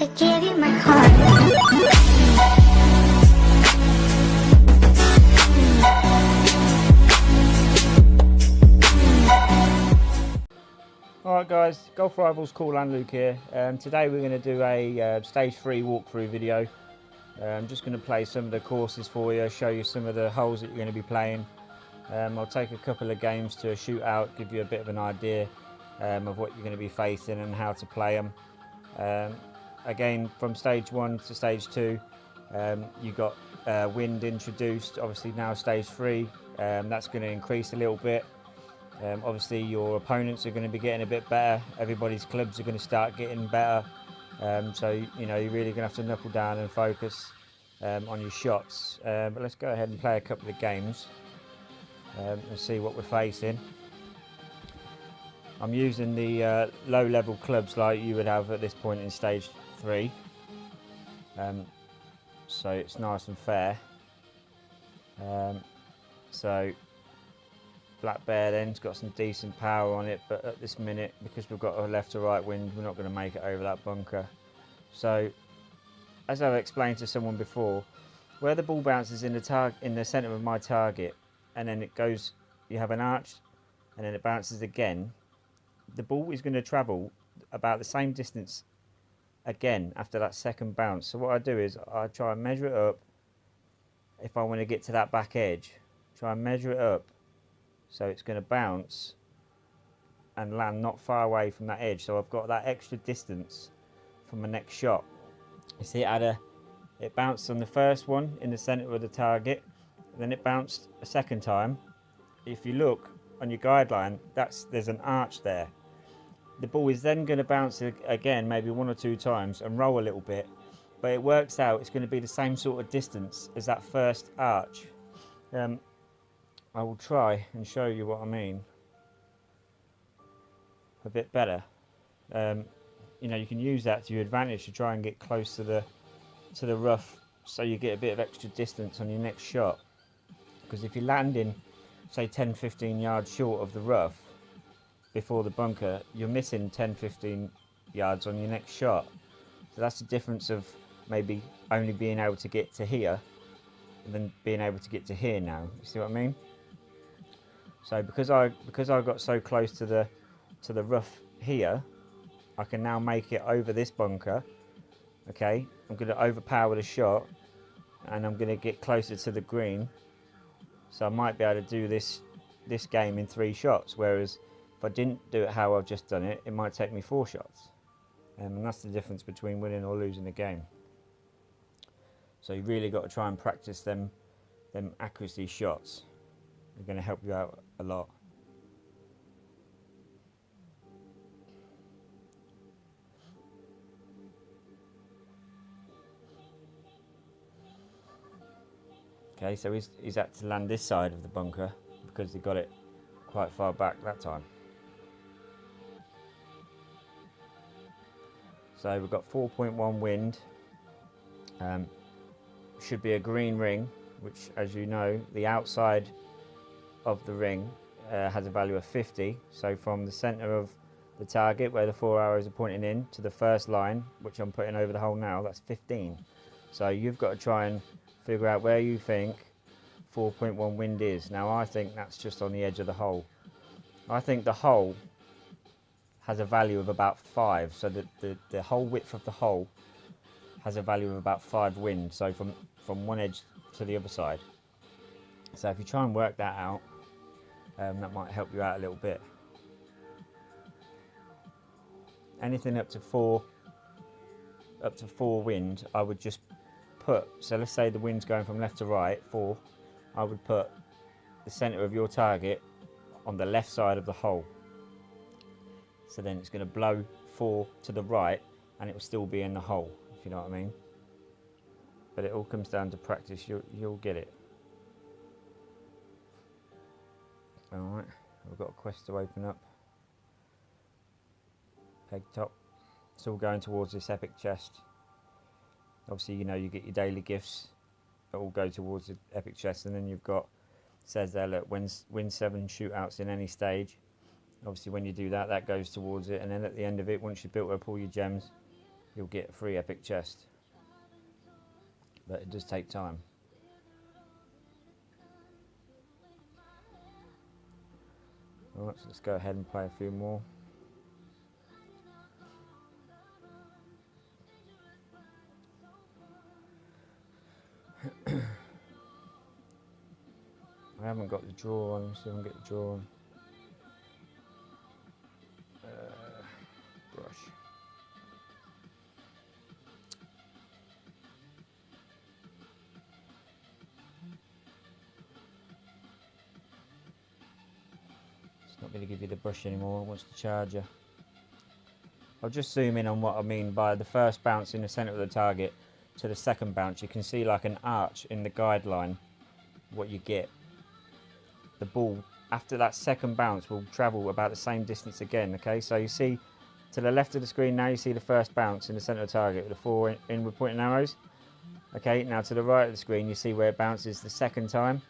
I give you my heart. Alright guys, Golf Rivals, Cool and Luke here. Today we're going to do a stage 3 walkthrough video. I'm just going to play some of the courses for you, show you some of the holes that you're going to be playing. I'll take a couple of games to a shootout, give you a bit of an idea of what you're going to be facing and how to play them. Again, from stage 1 to stage 2, you got wind introduced. Obviously now stage 3, that's going to increase a little bit. Obviously your opponents are going to be getting a bit better, everybody's clubs are going to start getting better, so you know, you're really going to have to knuckle down and focus on your shots. But let's go ahead and play a couple of games and see what we're facing. I'm using the low level clubs like you would have at this point in stage 3, so it's nice and fair. So Black Bear then, it's got some decent power on it, but at this minute, because we've got a left to right wind, we're not going to make it over that bunker. So, as I've explained to someone before, where the ball bounces in the centre of my target, and then it goes, you have an arch, and then it bounces again, the ball is going to travel about the same distance again after that second bounce. So what I do is, I try and measure it up, if I want to get to that back edge, try and measure it up, so it's going to bounce and land not far away from that edge, so I've got that extra distance from my next shot. You see, it bounced on the first one in the centre of the target, then it bounced a second time. If you look on your guideline, there's an arch there. The ball is then going to bounce again, maybe 1 or 2 times, and roll a little bit, but it works out it's going to be the same sort of distance as that first arch. I will try and show you what I mean a bit better. You know, you can use that to your advantage to try and get close to the rough, so you get a bit of extra distance on your next shot. Because if you're landing, say 10-15 yards short of the rough before the bunker, you're missing 10-15 yards on your next shot. So that's the difference of maybe only being able to get to here and then being able to get to here now. You see what I mean? So because I got so close to the rough here, I can now make it over this bunker. Okay, I'm going to overpower the shot, and I'm going to get closer to the green. So I might be able to do this game in 3 shots. Whereas if I didn't do it how I've just done it, it might take me 4 shots. And that's the difference between winning or losing a game. So you really got to try and practice them accuracy shots. They're going to help you out a lot. Okay, so he's had to land this side of the bunker because he got it quite far back that time. So we've got 4.1 wind. Should be a green ring, which, as you know, the outside of the ring has a value of 50. So from the centre of the target, where the 4 arrows are pointing in, to the first line, which I'm putting over the hole now, that's 15. So you've got to try and figure out where you think 4.1 wind is. Now I think that's just on the edge of the hole. I think the hole has a value of about 5, so the whole width of the hole has a value of about 5 wind, so from one edge to the other side. So if you try and work that out, that might help you out a little bit. Anything up to 4 wind, I would just put, so let's say the wind's going from left to right, 4, I would put the centre of your target on the left side of the hole. So then it's going to blow 4 to the right, and it will still be in the hole, if you know what I mean. But it all comes down to practice. You'll get it. Alright, we've got a quest to open up. Peg top. It's all going towards this epic chest. Obviously, you know, you get your daily gifts that all go towards the epic chest, and then you've got, it says there, look, win 7 shootouts in any stage. Obviously when you do that, that goes towards it, and then at the end of it, once you've built up all your gems, you'll get a free epic chest. But it does take time. Alright, so let's go ahead and play a few more. I haven't got the draw on, so I can get the draw on. Brush. It's not going to give you the brush anymore, it wants to charge you. I'll just zoom in on what I mean by the first bounce in the centre of the target to the second bounce. You can see like an arch in the guideline, what you get. The ball, after that second bounce, will travel about the same distance again, okay? So you see, to the left of the screen now, you see the first bounce in the centre of the target with the 4 inward pointing arrows. Okay, now to the right of the screen, you see where it bounces the second time.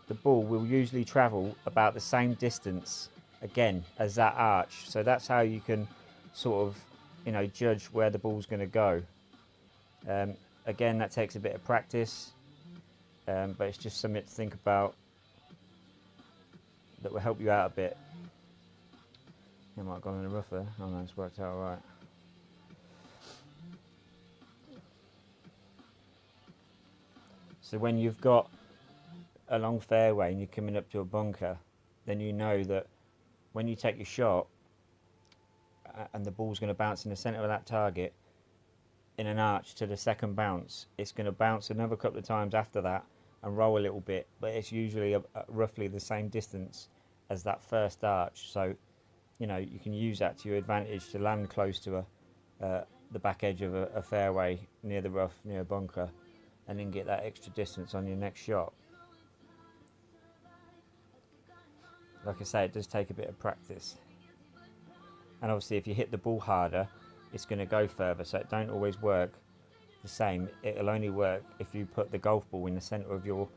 The ball will usually travel about the same distance again as that arch. So that's how you can sort of, you know, judge where the ball's going to go. Again, that takes a bit of practice, but it's just something to think about that will help you out a bit. I might have gone in the rough there. Oh no, it's worked out alright. So when you've got a long fairway and you're coming up to a bunker, then you know that when you take your shot and the ball's going to bounce in the centre of that target in an arch to the second bounce, it's going to bounce another couple of times after that and roll a little bit, but it's usually roughly the same distance as that first arch. So you know, you can use that to your advantage to land close to the back edge of a fairway near the rough, near a bunker, and then get that extra distance on your next shot. Like I say, it does take a bit of practice. And obviously if you hit the ball harder, it's going to go further, so it don't always work the same. It'll only work if you put the golf ball in the centre of your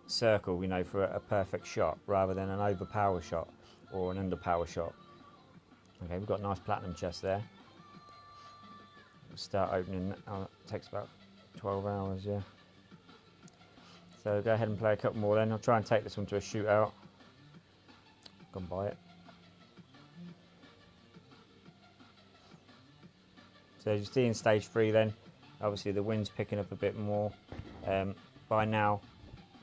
circle, you know, for a perfect shot, rather than an overpower shot or an underpower shot. Okay, we've got a nice platinum chest there. We'll start opening, it takes about 12 hours, yeah. So go ahead and play a couple more then. I'll try and take this one to a shootout. Gone by it. So as you see in stage 3 then, obviously the wind's picking up a bit more. By now,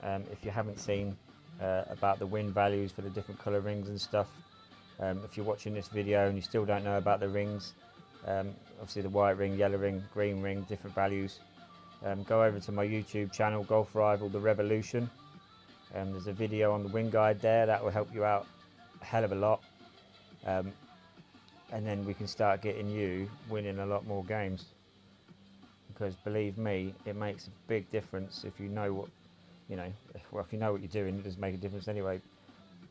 if you haven't seen about the wind values for the different colour rings and stuff, if you're watching this video and you still don't know about the rings, obviously the white ring, yellow ring, green ring, different values, go over to my YouTube channel, Golf Rival The Revolution. There's a video on the wind guide there that will help you out a hell of a lot, and then we can start getting you winning a lot more games, because believe me, it makes a big difference if you know what, you know, well, if you know what you're doing, it does make a difference anyway.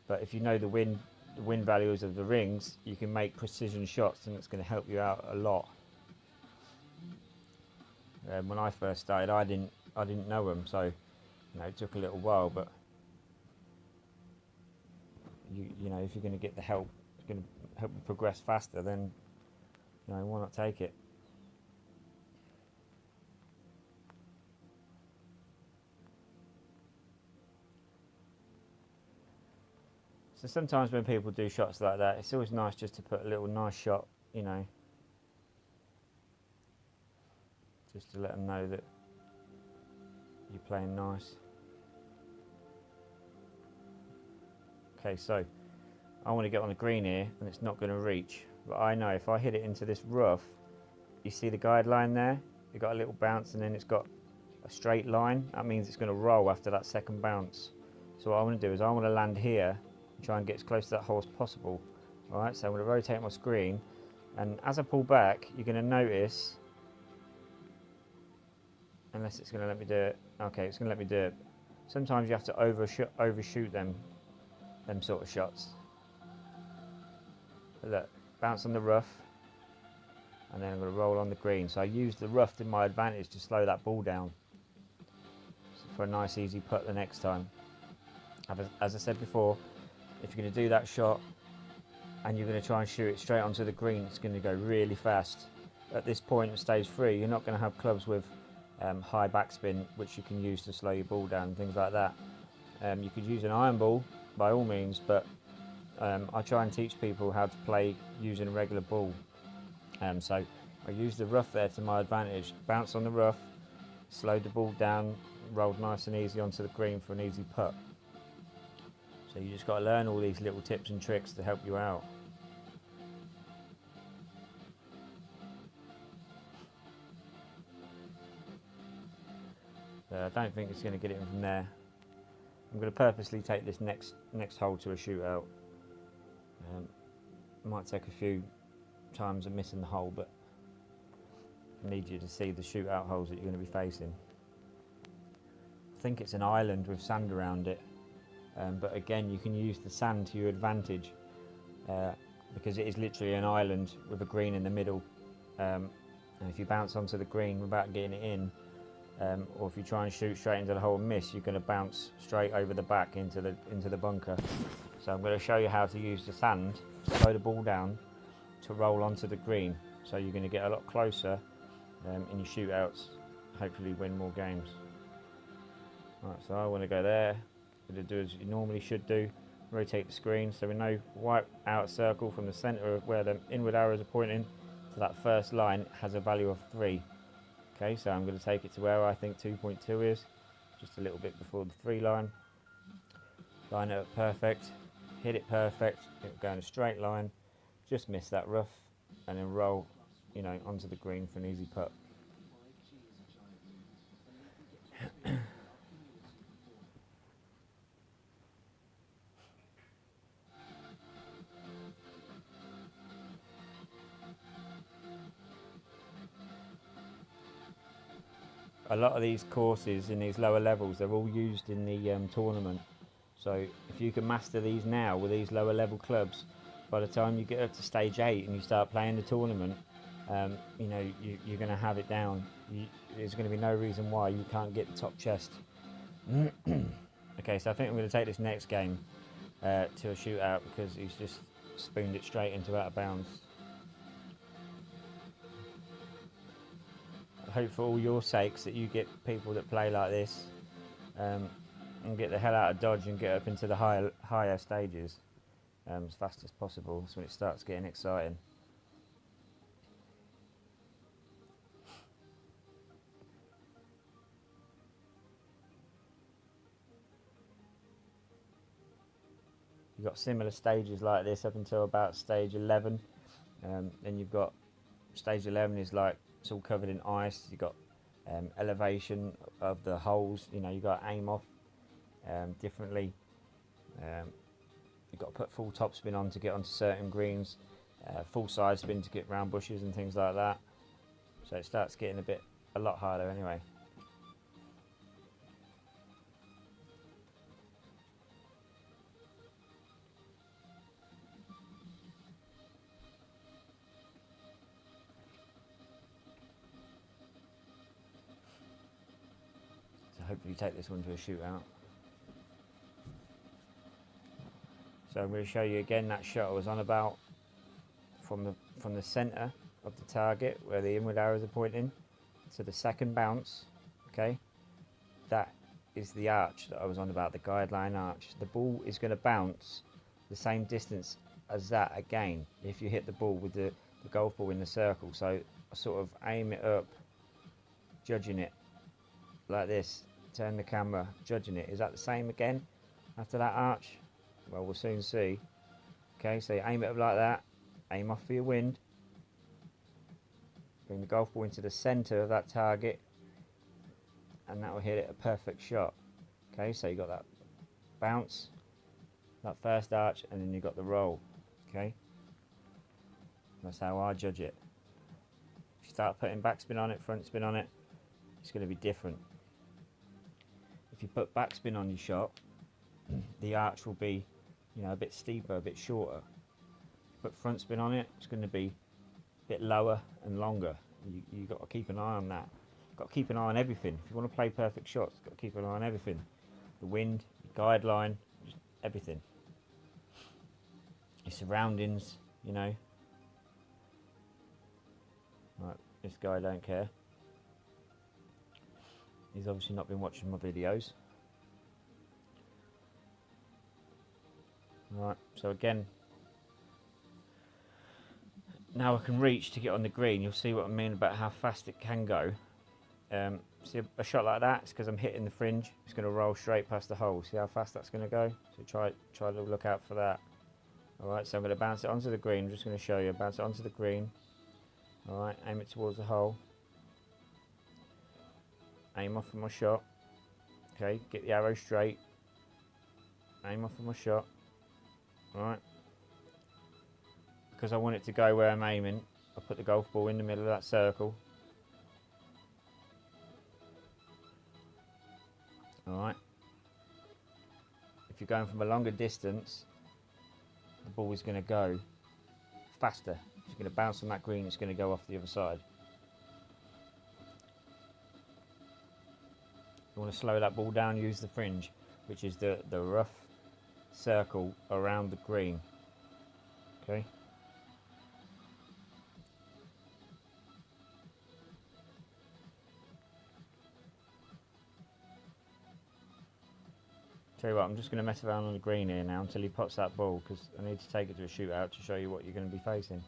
But if you know the wind values of the rings, you can make precision shots, and it's going to help you out a lot. When I first started, I didn't know them, so you know, it took a little while. But you know, if you're going to get the help, it's going to help you progress faster, then you know, why not take it? So sometimes when people do shots like that, it's always nice just to put a little nice shot, you know, just to let them know that you're playing nice. Okay, so I want to get on the green here, and it's not going to reach, but I know if I hit it into this rough, you see the guideline there? You've got a little bounce, and then it's got a straight line. That means it's going to roll after that second bounce. So what I want to do is I want to land here, try and get as close to that hole as possible. Alright, so I'm going to rotate my screen, and as I pull back, you're going to notice, unless it's going to let me do it, okay, it's going to let me do it. Sometimes you have to overshoot them sort of shots. But look, bounce on the rough, and then I'm going to roll on the green. So I use the rough to my advantage to slow that ball down, so for a nice easy putt the next time. As I said before, if you're going to do that shot and you're going to try and shoot it straight onto the green, it's going to go really fast. at this point at stage 3, you're not going to have clubs with high backspin, which you can use to slow your ball down and things like that. You could use an iron ball by all means, but I try and teach people how to play using a regular ball. So I use the rough there to my advantage. Bounce on the rough, slowed the ball down, rolled nice and easy onto the green for an easy putt. So you just got to learn all these little tips and tricks to help you out. I don't think it's going to get it in from there. I'm going to purposely take this next hole to a shootout. Might take a few times of missing the hole, but I need you to see the shootout holes that you're going to be facing. I think it's an island with sand around it, but again, you can use the sand to your advantage because it is literally an island with a green in the middle. And if you bounce onto the green without getting it in, or if you try and shoot straight into the hole and miss, you're going to bounce straight over the back into the bunker. So I'm going to show you how to use the sand to slow the ball down to roll onto the green. So you're going to get a lot closer in your shootouts, hopefully win more games. Right, so I want to go there. I'm going to do as you normally should do, rotate the screen so we know white outer circle from the centre of where the inward arrows are pointing to that first line has a value of 3. Okay, so I'm going to take it to where I think 2.2 is, just a little bit before the 3 line. Line it up perfect, hit it perfect, it'll go in a straight line, just miss that rough, and then roll, onto the green for an easy putt. A lot of these courses in these lower levels, they're all used in the tournament. So if you can master these now with these lower level clubs, by the time you get up to stage 8 and you start playing the tournament, you're going to have it down. There's going to be no reason why you can't get the top chest. Okay, so I think I'm going to take this next game to a shootout because he's just spooned it straight into out of bounds. I hope for all your sakes that you get people that play like this and get the hell out of Dodge and get up into the higher stages as fast as possible. That's when it starts getting exciting. You've got similar stages like this up until about stage 11. Then you've got stage 11 is like it's all covered in ice. You've got elevation of the holes. You've got to aim off differently. You've got to put full topspin on to get onto certain greens, full side spin to get round bushes and things like that. So it starts getting a lot harder anyway. Hopefully take this one to a shootout. So I'm going to show you again that shot I was on about from the centre of the target where the inward arrows are pointing to the second bounce. Okay, that is the arch that I was on about, the guideline arch. The ball is going to bounce the same distance as that again if you hit the ball with the golf ball in the circle. So I sort of aim it up, judging it like this. Turn the camera, judging it. Is that the same again after that arch? Well, we'll soon see. Okay, so you aim it up like that, aim off for your wind, bring the golf ball into the centre of that target, and that will hit it a perfect shot. Okay, so you got that bounce, that first arch, and then you got the roll. Okay, that's how I judge it. If you start putting backspin on it, front spin on it, it's going to be different. If you put backspin on your shot, the arch will be, a bit steeper, a bit shorter. Put front spin on it, it's going to be a bit lower and longer. You've got to keep an eye on that. You've got to keep an eye on everything. If you want to play perfect shots, you've got to keep an eye on everything. The wind, the guideline, just everything. Your surroundings, Right, this guy don't care. He's obviously not been watching my videos. Right, so again, now I can reach to get on the green. You'll see what I mean about how fast it can go. See a shot like that, it's because I'm hitting the fringe. It's going to roll straight past the hole. See how fast that's going to go? So try to look out for that. Alright, so I'm going to bounce it onto the green. I'm just going to show you. Bounce it onto the green. Alright, aim it towards the hole. Aim off of my shot. Okay, get the arrow straight. Aim off of my shot. Alright. Because I want it to go where I'm aiming, I put the golf ball in the middle of that circle. Alright. If you're going from a longer distance, the ball is going to go faster. If you're going to bounce on that green, it's going to go off the other side. You want to slow that ball down, use the fringe, which is the rough circle around the green. Okay. Tell you what, I'm just going to mess around on the green here now until he pots that ball, because I need to take it to a shootout to show you what you're going to be facing.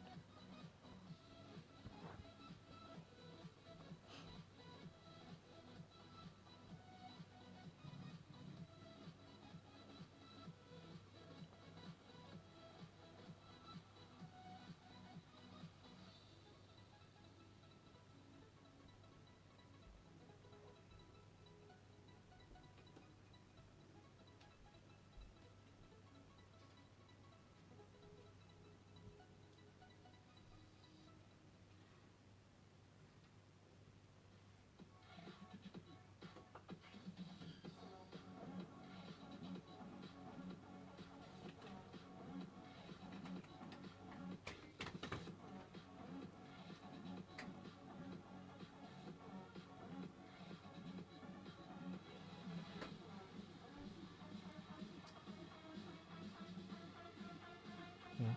Yeah.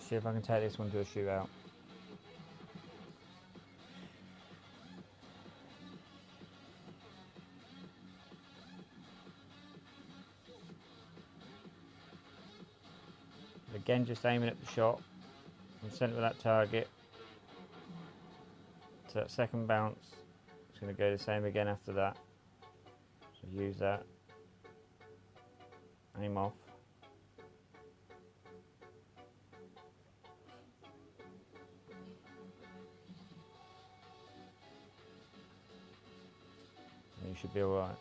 See if I can take this one to a shootout. Again, just aiming at the shot in the centre of that target. So that second bounce, it's going to go the same again after that. So use that. Aim off. And you should be alright.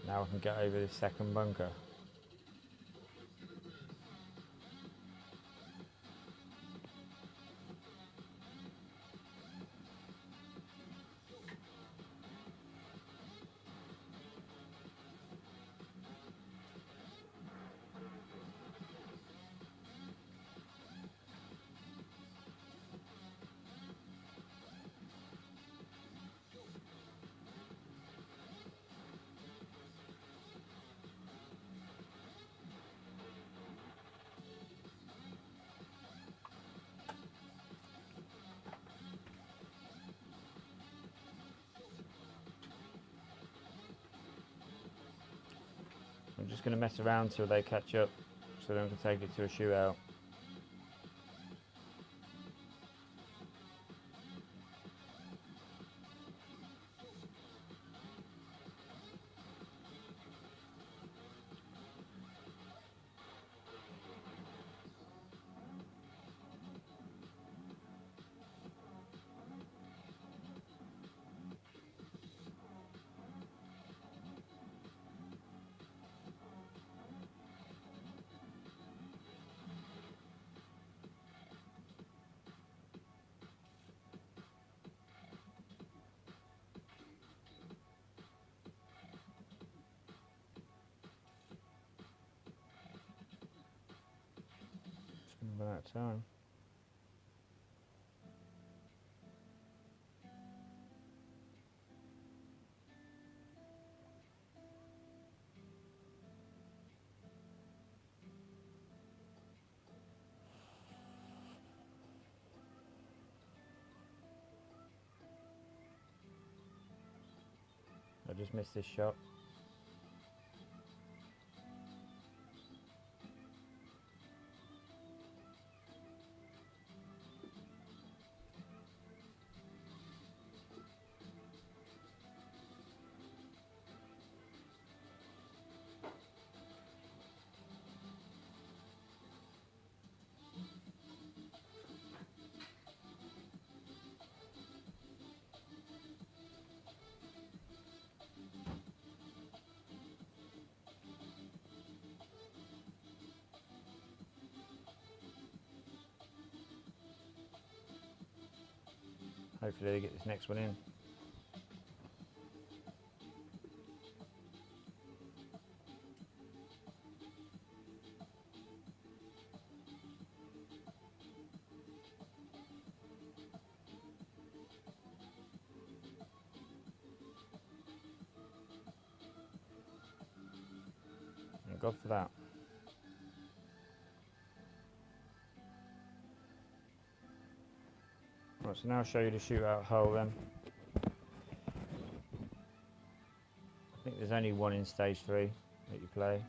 Now I can get over this second bunker. I'm just going to mess around till they catch up, so then we can take it to a shootout. About time. I just missed this shot. Hopefully they get this next one in. Thank God for that. Right, so now I'll show you the shootout hole then. I think there's only one in stage 3 that you play.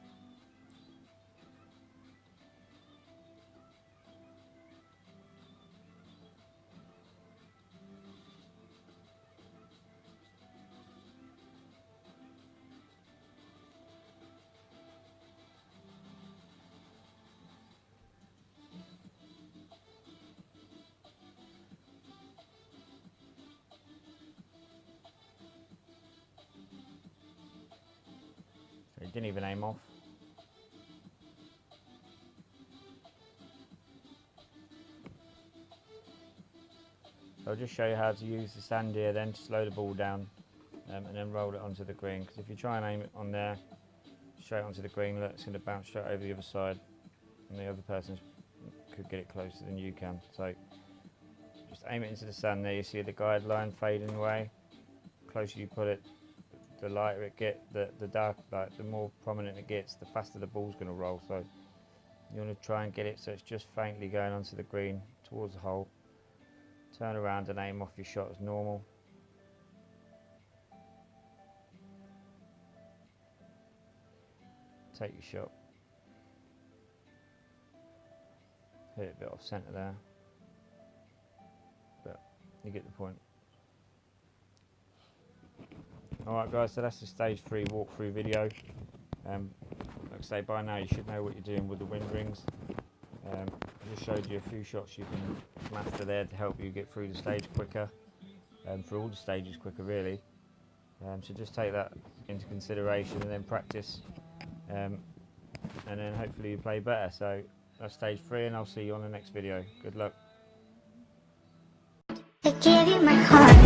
So he didn't even aim off. So I'll just show you how to use the sand here then to slow the ball down and then roll it onto the green, because if you try and aim it on there straight onto the green, look, it's going to bounce straight over the other side and the other person could get it closer than you can. So just aim it into the sand there. You see the guideline fading away. The closer you put it, the lighter it gets, the dark, like the more prominent it gets, the faster the ball's going to roll. So you want to try and get it so it's just faintly going onto the green towards the hole. Turn around and aim off your shot as normal. Take your shot. Hit it a bit off centre there, but you get the point. Alright guys, so that's the stage 3 walkthrough video. Like I say, by now you should know what you're doing with the wind rings. I just showed you a few shots you can master there to help you get through the stage quicker, for all the stages quicker really. So just take that into consideration and then practice, and then hopefully you play better. So that's stage 3 and I'll see you on the next video. Good luck. I gave you my heart.